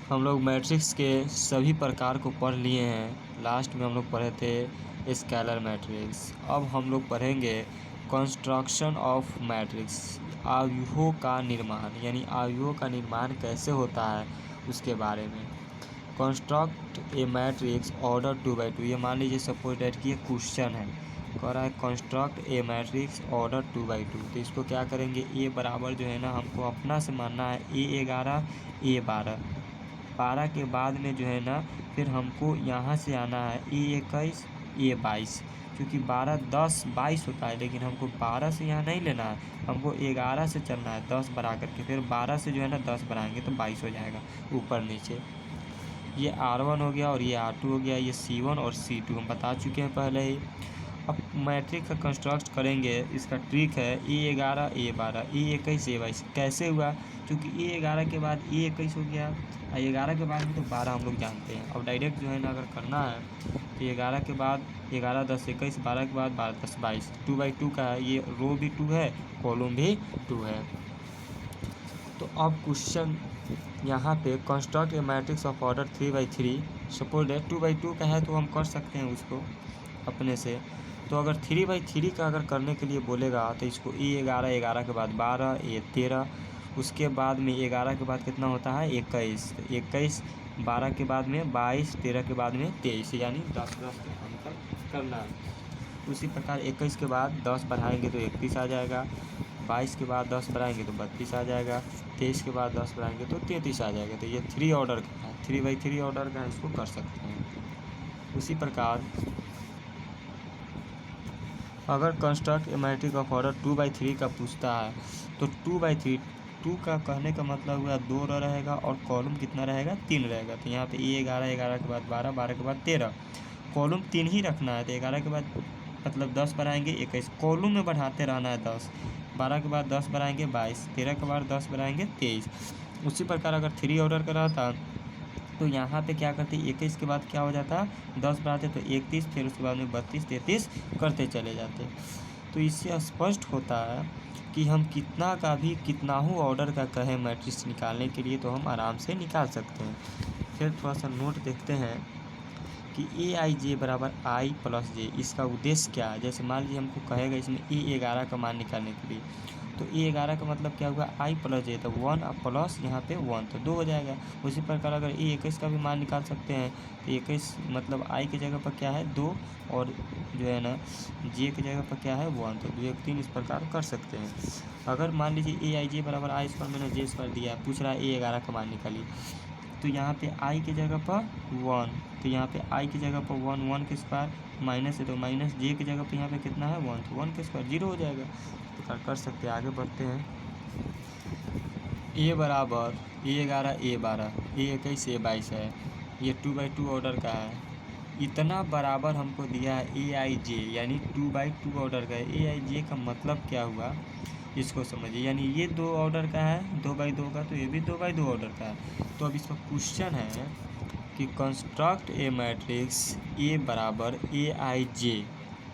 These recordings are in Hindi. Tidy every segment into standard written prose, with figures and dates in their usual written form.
हम लोग मैट्रिक्स के सभी प्रकार को पढ़ लिए हैं। लास्ट में हम लोग पढ़े थे स्केलर मैट्रिक्स। अब हम लोग पढ़ेंगे कंस्ट्रक्शन ऑफ मैट्रिक्स, अवयवों का निर्माण, यानी अवयवों का निर्माण कैसे होता है उसके बारे में। Construct a matrix order 2x2, ये मान लीजिए सपोज दैट कि ये क्वेश्चन है, कह रहा है construct a matrix order 2x2। तो इसको क्या करेंगे, ए बराबर जो है ना हमको अपना से मानना है A11 A12, 12 के बाद में जो है ना फिर हमको यहाँ से आना है A21 A22, क्योंकि 12 10 22 होता है, लेकिन हमको 12 से यहाँ नहीं लेना है, हमको 11 से चलना है 10 बढ़ा करके, फिर 12 से जो है ना 10 बढ़ाएंगे तो 22 हो जाएगा ऊपर नीचे। ये R1 हो गया और ये R2 हो गया, ये C1 और C2 हम बता चुके हैं पहले ही। अब मैट्रिक्स का कंस्ट्रक्ट करेंगे, इसका ट्रिक है A11 A12 A21 A22। कैसे हुआ, क्योंकि A11 के बाद A21 हो गया और 11 के बाद में तो 12 हम लोग जानते हैं। अब डायरेक्ट जो है ना अगर करना है तो 11 के बाद 11 10 21, 12 के बाद 12 10 22, 2x2 का है, ये रो भी 2 है कॉलम भी 2 है। तो अब क्वेश्चन यहाँ पे construct a matrix of order 3x3, suppose that 2x2 का है तो हम कर सकते हैं उसको अपने से। तो अगर 3x3 का अगर करने के लिए बोलेगा तो इसको A11 11 के बाद 12 A13, उसके बाद में 11 के बाद कितना होता है 21, 21 12 के बाद में 22, 13 के बाद में 23, यानी 10 10 का अंतर करना है। उसी प्रकार 21 के बाद 10 बढ़ाएंगे तो 31 आ जाएगा, 22 के बाद 10 बढ़ाएंगे तो 32 आ जाएगा, 23 के बाद 10 बढ़ाएंगे तो 33 आ जाएगा। तो ये 3 ऑर्डर का है, 3x3 ऑर्डर का इसको कर सकते हैं। उसी प्रकार अगर construct a matrix of order 2x3 का पूछता है तो 2x3, 2 का कहने का मतलब हुआ 2 रो रहेगा और कॉलम कितना रहेगा 3 रहेगा। तो यहाँ पे A11 11 के बाद 12 12 के बाद 13, कॉलम 3 ही रखना है। तो 11 के बाद मतलब 10 बढ़ाएंगे 21, कॉलम में बढ़ाते रहना है 10, 12 के बाद 10 बढ़ाएंगे 22, 13 के बाद 10 बढ़ाएंगे 23। उसी प्रकार अगर 3 ऑर्डर का रहता तो यहाँ पे क्या करते, 21 के बाद क्या हो जाता 10 बढ़ाते तो 31, फिर उसके बाद में 32 33 करते चले जाते। तो इससे स्पष्ट होता है कि हम कितना का भी कितना ही ऑर्डर का कहें मैट्रिक्स निकालने के लिए तो हम आराम से निकाल सकते हैं। फिर थोड़ा सा नोट देखते हैं कि Aij बराबर I प्लस जे, इसका उद्देश्य क्या है। जैसे मान लीजिए हमको कहेगा इसमें A11 का मान निकालने के लिए, तो A11 का मतलब क्या होगा I प्लस जे, तो 1 और प्लस यहाँ पे 1 तो 2 हो जाएगा। उसी प्रकार अगर A21 का भी मान निकाल सकते हैं तो 21 मतलब I की जगह पर क्या है 2 और जो है ना J की जगह पर क्या है 1, तो 2 1 3 इस प्रकार कर सकते हैं। अगर मान लीजिए Aij बराबर I स्क्वायर मैंने J स्क्वायर दिया, पूछ रहा है A11 का मान निकालिए, तो यहाँ पे I की जगह पर 1, तो यहाँ पे I की जगह पर 1, 1 के स्क्वायर माइनस है तो माइनस, J की जगह पे यहाँ पे कितना है 1, तो 1 के स्क्वायर 0 हो जाएगा। तो कर सकते हैं। आगे बढ़ते हैं। A बराबर A11 A12 A21 A22 है, ये 2x2 ऑर्डर का है। इतना बराबर हमको दिया है Aij, यानी 2x2 ऑर्डर का है। Aij का मतलब क्या हुआ इसको समझिए, यानी ये 2 ऑर्डर का है 2x2 का, तो ये भी 2x2 ऑर्डर का है। तो अब इसका क्वेश्चन है कि कंस्ट्रक्ट ए मैट्रिक्स A बराबर Aij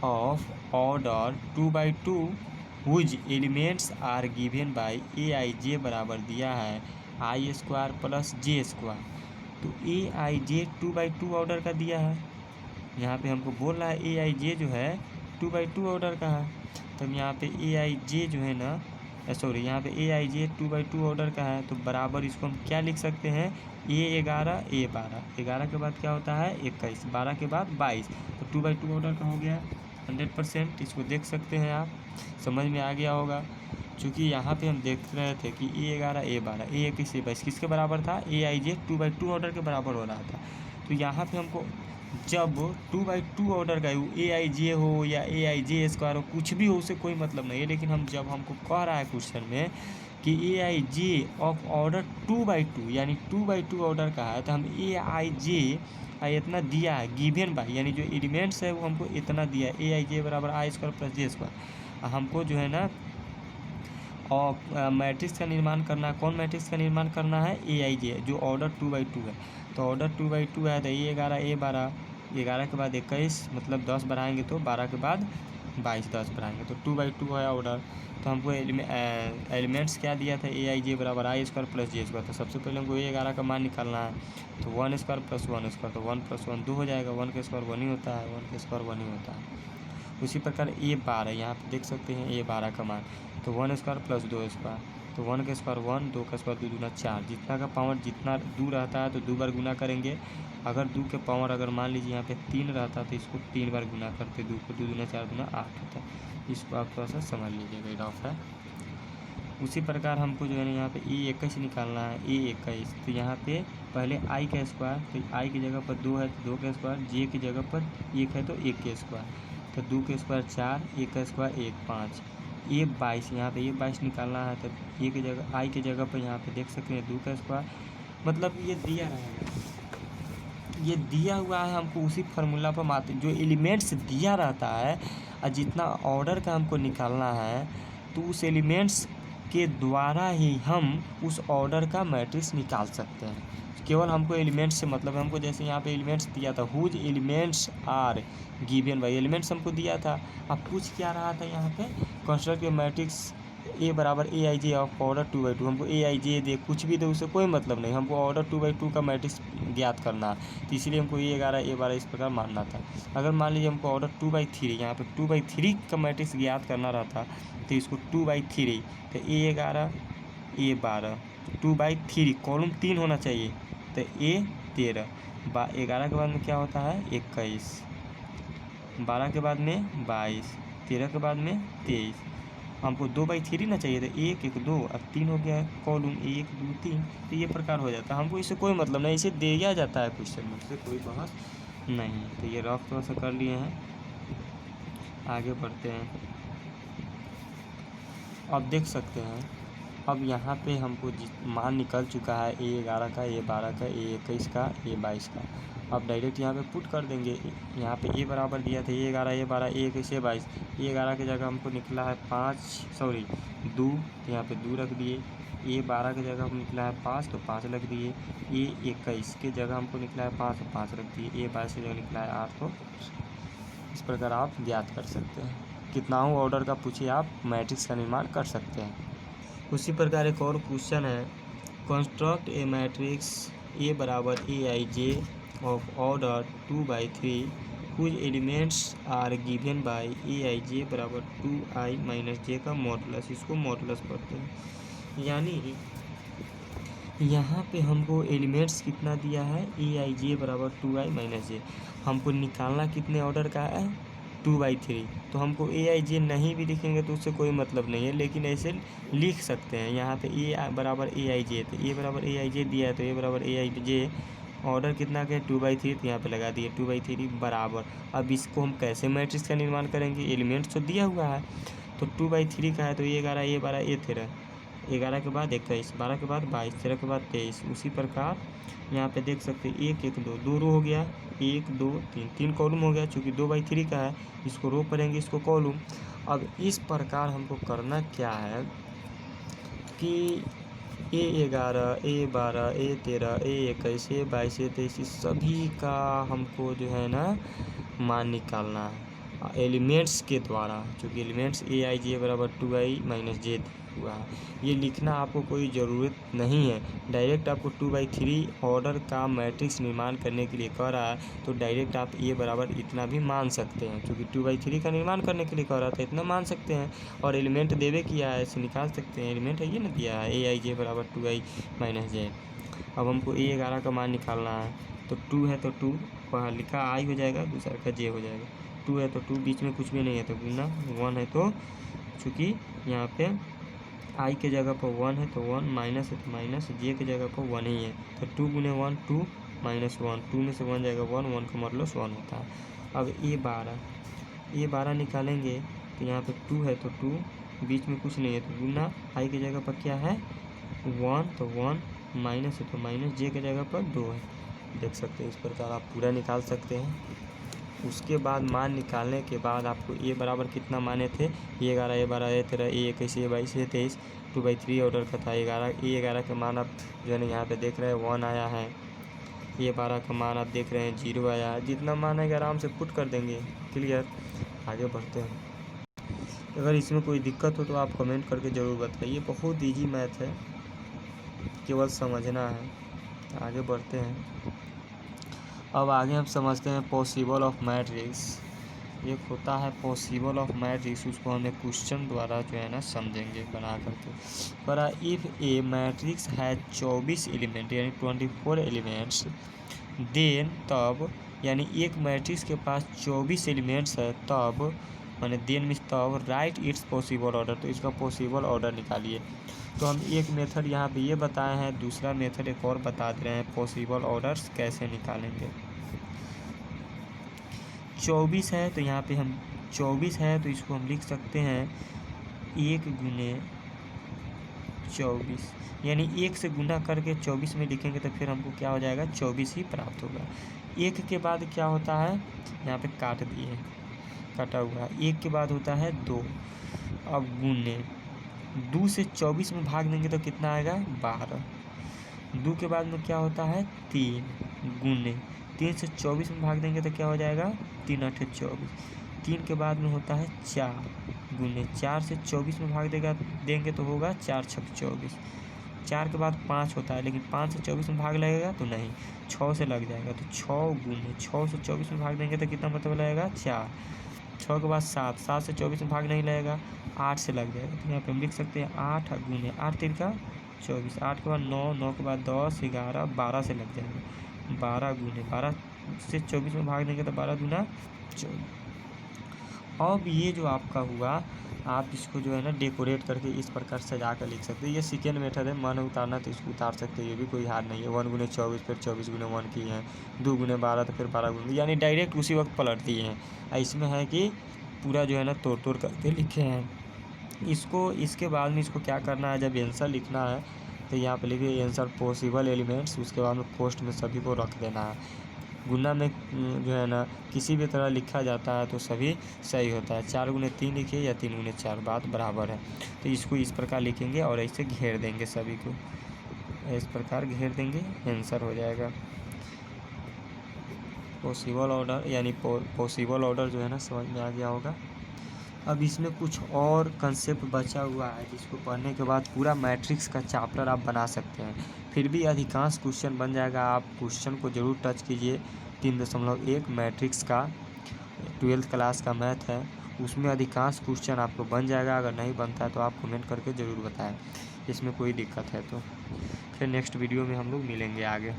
of order 2x2 whose elements are given by Aij बराबर दिया है I square plus J square. तो Aij 2x2 ऑर्डर का दिया है, यहाँ पे हमको बोल रहा है Aij जो है 2x2 ऑर्डर का है। तब यहाँ पे Aij जो है ना सॉरी यहाँ पे Aij 2x2 ऑर्डर का है, तो बराबर इसको हम क्या लिख सकते हैं A11 A12, 11 के बाद क्या होता है 21, 12 के बाद 22, तो 2x2 ऑर्डर का हो गया 100%। इसको देख सकते हैं आप, समझ में आ गया होगा। चूँकि यहाँ पे हम देख रहे थे कि A11 A12 A21 A22 किसके बराबर था Aij 2x2 ऑर्डर के बराबर हो रहा था। तो यहाँ पे हमको जब 2x2 ऑर्डर का Aij हो या Aij स्क्वायर हो, कुछ भी हो उससे कोई मतलब नहीं है, लेकिन हम जब हमको कह रहा है क्वेश्चन में कि Aij ऑफ ऑर्डर 2x2 यानी 2x2 ऑर्डर का है, तो हम Aij इतना दिया है गिवन बाय, यानी जो एलिमेंट्स है वो हमको इतना दिया है Aij बराबर I square plus J square. हमको जो है ना और मैट्रिक्स का निर्माण करना है। कौन मैट्रिक्स का निर्माण करना है Aij, जो ऑर्डर 2x2 है। तो ऑर्डर 2x2 है तो A11 A12, 11 के बाद 21 मतलब 10 बढ़ाएंगे तो 12 के बाद 22 10 पर आएंगे। तो 2/2 है ऑर्डर। तो हमको एलिमेंट्स क्या दिया था, AIJ बराबर I² प्लस J²। तो सबसे पहले हमको A11 का मान निकालना है। तो 1² प्लस 1², तो 1 + 1 2 हो जाएगा। 1 का स्क्वायर 1 ही होता है, 1 का स्क्वायर 1 ही होता है। उसी प्रकार A12 यहाँ पे देख सकते हैं A12 का मान। तो 1² प्लस 2², तो 1 का स्क्वायर 1, 2 का स्क्वायर 2 दूना 4। जितना का पावर जितना 2 रहता है तो 2 बार गुना करेंगे। अगर 2 के पावर अगर मान लीजिए यहाँ पे 3 रहता तो इसको 3 बार गुना करते। 2 को 2 दूना 4 दूना 8 होता है। इसको आप थोड़ा सा समझ लीजिएगा, रफ है। उसी प्रकार हमको जो है ना यहाँ पे A21 निकालना है। A21 तो यहाँ पे पहले I का स्क्वायर, तो I की जगह पर 2 है तो 2 का स्क्वायर, J की जगह पर 1 है तो 1 का स्क्वायर, तो 2 का स्क्वायर 4, 1 का स्क्वायर 1 5। A22 यहाँ पे A22 निकालना है। तो A की जगह I की जगह पर यहाँ पे देख सकते हैं 2 का स्क्वायर, मतलब ये दिया रहेगा, ये दिया हुआ है हमको उसी फार्मूला पर मात्र जो एलिमेंट्स दिया रहता है और जितना ऑर्डर का हमको निकालना है, तो उस एलिमेंट्स के द्वारा ही हम उस ऑर्डर का मैट्रिक्स निकाल सकते हैं। केवल हमको एलिमेंट्स से मतलब है। हमको जैसे यहाँ पे एलिमेंट्स दिया था, whose elements are given by, elements हमको दिया था। अब पूछ क्या रहा था यहाँ पे, कंस्ट्रक्ट ए मैट्रिक्स A बराबर AIJ ऑफ ऑर्डर 2/2। हमको AIJ दे कुछ भी दे उससे कोई मतलब नहीं, हमको ऑर्डर 2/2 का मैट्रिक्स ज्ञात करना है। तो इसीलिए हमको A11 A12 इस प्रकार मानना था। अगर मान लीजिए हमको ऑर्डर 2/3 यहाँ पे 2/3 का मैट्रिक्स ज्ञात करना रहता तो इसको 2/3, तो A11 A12 2/3 कॉलम 3 होना चाहिए। तो A13 11 के बाद में क्या होता है 21, 12 के बाद में 22, 13 के बाद में 23। हमको 2/3 ना चाहिए था, 1 1 2 अब 3 हो गया कॉलम 1 2 3। तो ये प्रकार हो जाता है। हमको इससे कोई मतलब नहीं, इसे दिया जाता है क्वेश्चन में, इससे कोई बहस नहीं। तो ये रफ थोड़ा सा कर लिए हैं, आगे बढ़ते हैं। अब देख सकते हैं, अब यहाँ पे हमको मान निकल चुका है A11 का, A12 का, A21 का, A22 का। अब डायरेक्ट यहाँ पे पुट कर देंगे। यहाँ पे A बराबर दिया था A11 A12 A21 A22। A11 की जगह हमको निकला है 2, तो यहाँ पे 2 रख दिए। A12 की जगह हमको निकला है 5, तो 5 रख दिए। A21 की जगह हमको निकला है 5, तो 5 रख दिए। A22 की जगह निकला है 8, तो इस प्रकार आप ज्ञात कर सकते हैं। कितना हो ऑर्डर का पूछिए, आप मैट्रिक्स का निर्माण कर सकते हैं। उसी प्रकार एक और क्वेश्चन है, कंस्ट्रक्ट ए मैट्रिक्स A बराबर AIJ of order 2/3 whose elements are given by AIJ बराबर 2i - j का मॉडुलस। इसको मॉडुलस पढ़ते हैं। यानी यहाँ पे हमको एलिमेंट्स कितना दिया है, AIJ बराबर 2i - j। हमको निकालना कितने ऑर्डर का है 2/3। तो हमको AIJ नहीं भी लिखेंगे तो उससे कोई मतलब नहीं है, लेकिन ऐसे लिख सकते हैं। यहाँ पे A बराबर AIJ, तो A बराबर AIJ दिया है तो A बराबर AIJ ऑर्डर कितना का है 2/3, तो यहाँ पे लगा दिए 2/3 बराबर। अब इसको हम कैसे मैट्रिक्स का निर्माण करेंगे, एलिमेंट्स तो दिया हुआ है। तो 2/3 का है तो A11 A12 A13, 11 के बाद 21, 12 के बाद 22, 13 के बाद 23। उसी प्रकार यहाँ पे देख सकते हैं 1 1 2 2 रो हो गया, 1 2 3 3 कॉलम हो गया। चूँकि 2/3 का है, इसको रो पढ़ेंगे, इसको कॉलम। अब इस प्रकार हमको करना क्या है कि A11 A12 A13 A21 A22 A23 सभी का हमको जो है ना मान निकालना है एलिमेंट्स के द्वारा। चूँकि एलिमेंट्स AIJ बराबर 2i - j हुआ है, ये लिखना आपको कोई ज़रूरत नहीं है। डायरेक्ट आपको 2/3 ऑर्डर का मैट्रिक्स निर्माण करने के लिए कह रहा है, तो डायरेक्ट आप A बराबर इतना भी मान सकते हैं। क्योंकि 2/3 का निर्माण करने के लिए कह रहा था, इतना मान सकते हैं। और एलिमेंट देवे किया है, ऐसे निकाल सकते हैं। एलिमेंट है ये ना दिया है AIJ बराबर 2i - j। अब हमको A11 का मान निकालना है, तो 2 है तो 2 वहाँ लिखा I हो जाएगा, दूसरा का J हो जाएगा। 2 है तो 2, बीच में कुछ भी नहीं है तो गुना 1 है, तो चूँकि यहाँ पे I के जगह पर 1 है तो 1, माइनस है तो माइनस, J की जगह पर 1 ही है तो 2 गुने 1 2 - 1, 2 में से 1 जाएगा 1, 1 का मतलब 1 होता है। अब A12 निकालेंगे तो यहाँ पे 2 है तो 2, बीच में कुछ नहीं है तो गुना I की जगह पर क्या है 1, तो 1, माइनस है तो माइनस, J की जगह पर 2 है। देख सकते हैं, इस प्रकार आप पूरा निकाल सकते हैं। उसके बाद मान निकालने के बाद आपको A बराबर कितना माने थे, A11 A12 A13 A21 A22 A23 2/3 order का था। A11 का मान आप जो है ना यहाँ पे देख रहे हैं 1 आया है। A12 का मान आप देख रहे हैं 0 आया है। जितना मान है आराम से पुट कर देंगे। क्लियर, आगे बढ़ते हैं। अगर इसमें कोई दिक्कत हो तो आप कमेंट करके ज़रूर बताइए। बहुत इजी मैथ है, केवल समझना है। आगे बढ़ते हैं। अब आगे हम समझते हैं पॉसिबल ऑफ मैट्रिक्स। एक होता है पॉसिबल ऑफ मैट्रिक्स, उसको हम एक क्वेश्चन द्वारा जो है ना समझेंगे बना करके। पर इफ़ ए मैट्रिक्स है 24 एलिमेंट यानी 24 एलिमेंट्स, देन तब, यानी एक मैट्रिक्स के पास 24 एलिमेंट्स है तब, माने देन मीन्स तब, राइट इट्स पॉसिबल ऑर्डर, तो इसका पॉसिबल ऑर्डर निकालिए। तो हम एक मेथड यहाँ पे ये बताए हैं, दूसरा मेथड एक और बता दे रहे हैं पॉसिबल ऑर्डर्स कैसे निकालेंगे। 24 है तो यहाँ पे हम 24 है तो इसको हम लिख सकते हैं 1 गुने 24, यानी 1 से गुना करके 24 में लिखेंगे तो फिर हमको क्या हो जाएगा 24 ही प्राप्त होगा। 1 के बाद क्या होता है, यहाँ पे काट दिए, कटा हुआ। 1 के बाद होता है 2, अब गुने 2 से 24 में भाग देंगे तो कितना आएगा 12। 2 के बाद में क्या होता है 3, गुने 3 से 24 में भाग देंगे तो क्या हो जाएगा 3 8 24। 3 के बाद में होता है 4, गुने 4 से 24 में भाग देंगे तो होगा 4 6 24। 4 के बाद 5 होता है, लेकिन 5 से 24 में भाग लगेगा तो नहीं, 6 से लग जाएगा तो 6 गुने 6 से 24 में भाग देंगे तो कितना मतलब लगेगा 4। 6 के बाद 7, 7 से 24 में भाग नहीं लगेगा, 8 से लग जाएगा। तो यहाँ पे हम लिख सकते हैं 8 गुने 8 3 का 24। 8 के बाद 9, 9 के बाद 10 11 12 से लग जाएगा। 12 गुने 12 से 24 में भाग देंगे तो 12 दूना 24। अब ये जो आपका हुआ, आप इसको जो है ना डेकोरेट करके इस प्रकार सजा कर लिख सकते हैं। ये सेकेंड मेथड है, मन उतारना तो इसको उतार सकते हैं, ये भी कोई हार नहीं है। 1 गुने 24 फिर 24 गुने 1 की है, 2 गुने 12 तो फिर 12 गुने, यानी डायरेक्ट उसी वक्त पलट दिए हैं। इसमें है कि पूरा जो है ना तोड़ तोड़ करके लिखे हैं। इसको इसके बाद में इसको क्या करना है, जब आंसर लिखना है तो यहाँ पे लिखिए आंसर पॉसिबल एलिमेंट्स, उसके बाद में पोस्ट में सभी को रख देना है। गुना में जो है ना किसी भी तरह लिखा जाता है तो सभी सही होता है। 4 गुने 3 लिखिए या 3 गुने 4, बात बराबर है। तो इसको इस प्रकार लिखेंगे और ऐसे घेर देंगे, सभी को इस प्रकार घेर देंगे, आंसर हो जाएगा। पॉसिबल ऑर्डर यानी पॉसिबल ऑर्डर जो है ना समझ में आ गया होगा। अब इसमें कुछ और कंसेप्ट बचा हुआ है जिसको पढ़ने के बाद पूरा मैट्रिक्स का चैप्टर आप बना सकते हैं। फिर भी अधिकांश क्वेश्चन बन जाएगा, आप क्वेश्चन को ज़रूर टच कीजिए। 3.1 मैट्रिक्स का 12th क्लास का मैथ है, उसमें अधिकांश क्वेश्चन आपको बन जाएगा। अगर नहीं बनता है तो आप कमेंट करके ज़रूर बताएं इसमें कोई दिक्कत है तो। फिर नेक्स्ट वीडियो में हम लोग मिलेंगे आगे।